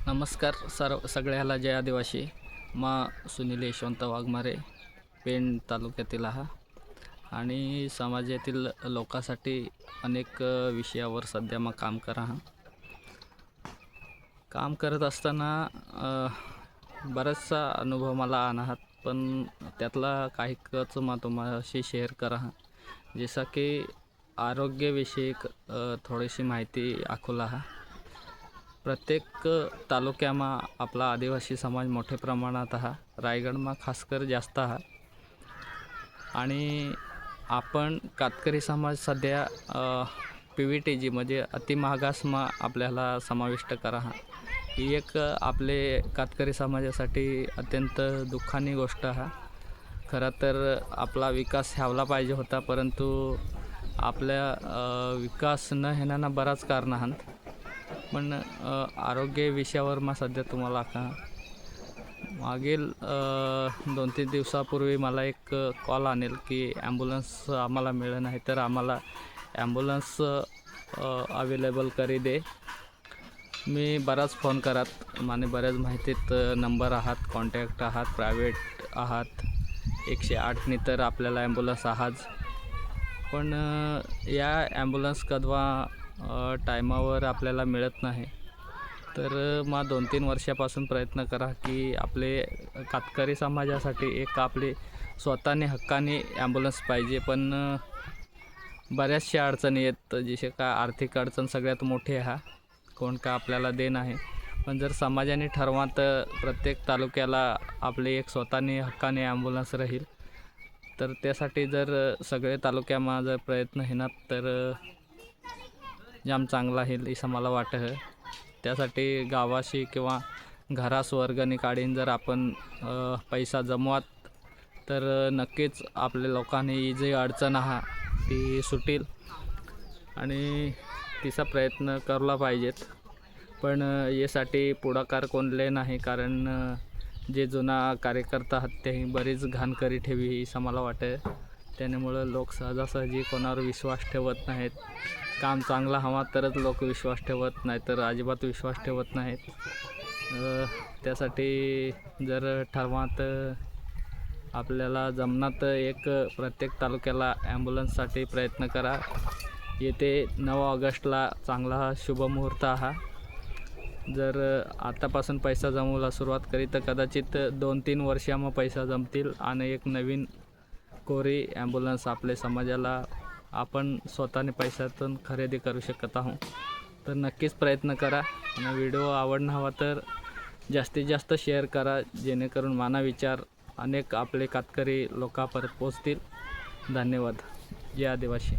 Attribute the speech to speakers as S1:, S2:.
S1: नमस्कार सगळ्याला जय आदिवासी। मा सुनील यशवंत वाघमारे पेण तालुक्यातील हा आणि समाजातील लोकांसाठी अनेक विषयावर सध्या मग काम करत असताना बराचसा अनुभव मला आहात, पण त्यातला काहीच मा तुम्हाशी शेअर करा। जसा की आरोग्यविषयक थोडीशी माहिती आखोला। प्रत्येक तालुक्यामा आपला आदिवासी समाज मोठ्या प्रमाणात रायगडमा खासकर जास्त आणि आपण कातकरी समाज सध्या PVTG म्हणजे अतिमागासमा आपल्याला समाविष्ट करा। ही एक आपले कातकरी समाजासाठी अत्यंत दुःखानी गोष्ट आहे। खरं तर आपला विकास व्हायला पाहिजे होता, परंतु आपल्या विकास न होण्याना बराच कारण आहेत। पण आरोग्य विषयावर मा सध्या तुम्हाला मागील 2-3 दिवसापूर्वी मला एक कॉल आणेल की ॲम्ब्युलन्स आम्हाला मिळत नाही, तर आम्हाला ॲम्ब्युलन्स अवेलेबल करी दे। मी बराच फोन करत माने बऱ्याच माहितीत नंबर आहात, कॉन्टॅक्ट आहात, प्रायव्हेट आहात, 108 नी तर आपल्याला ॲम्ब्युलन्स आहात। पण या ॲम्ब्युलन्स कधवा टायमावर आपल्याला मिळत नाही। तर मा 2-3 वर्षापासून प्रयत्न करा की आपले कातकरी समाजासाठी एक आपली स्वतःने हक्काने ॲम्ब्युलन्स पाहिजे। पण बऱ्याचशा अडचणी आहेत, जसे का आर्थिक अडचण सगळ्यात मोठी आहे, कोण का आपल्याला दे नाही। पण जर समाजाने ठरवा तर प्रत्येक तालुक्याला आपले एक स्वतःने हक्काने ॲम्ब्युलन्स राहील, तर त्यासाठी जर सगळे तालुक्यामा जर प्रयत्न होणार तर जाम चांगला होईल असं मला वाटतं। त्यासाठी गावाशी किंवा घरास वर्गणी काढून जर आपण पैसा जमवत तर नक्कीच आपल्या लोकांनी जी अडचण आहे ती सुटेल आणि तिचा प्रयत्न करला पाहिजेत। पण यासाठी पुढाकार कोणले नाही, कारण जे जुना कार्यकर्ता आहेत ते बरीच घाणकरी ठेवी असं मला वाटतं। त्यामुळे लोक सहजासहजी कोणावर विश्वास ठेवत नाहीत। काम चांगला हवा तरच लोक विश्वास ठेवत नाही, तर अजिबात विश्वास ठेवत नाहीत। त्यासाठी जर ठरवा तर आपल्याला जमनात एक प्रत्येक तालुक्याला ॲम्ब्युलन्ससाठी प्रयत्न करा। येते 9 ऑगस्टला चांगला शुभमुहूर्त आहे। जर आतापासून पैसा जमवला सुरुवात करी तर कदाचित 2-3 वर्षांमध्ये पैसा जमतील आणि एक नवीन कोरी ॲम्ब्युलन्स आपल्या समाजाला आपण स्वतःने पैशातून खरेदी करू शकत आहोत। तर नक्कीच प्रयत्न करा आणि व्हिडिओ आवडला हवा तर जास्तीत जास्त शेअर करा, जेणेकरून माना विचार अनेक आपले कातकरी लोकांपर्यंत पोहोचतील। धन्यवाद। जय आदिवासी।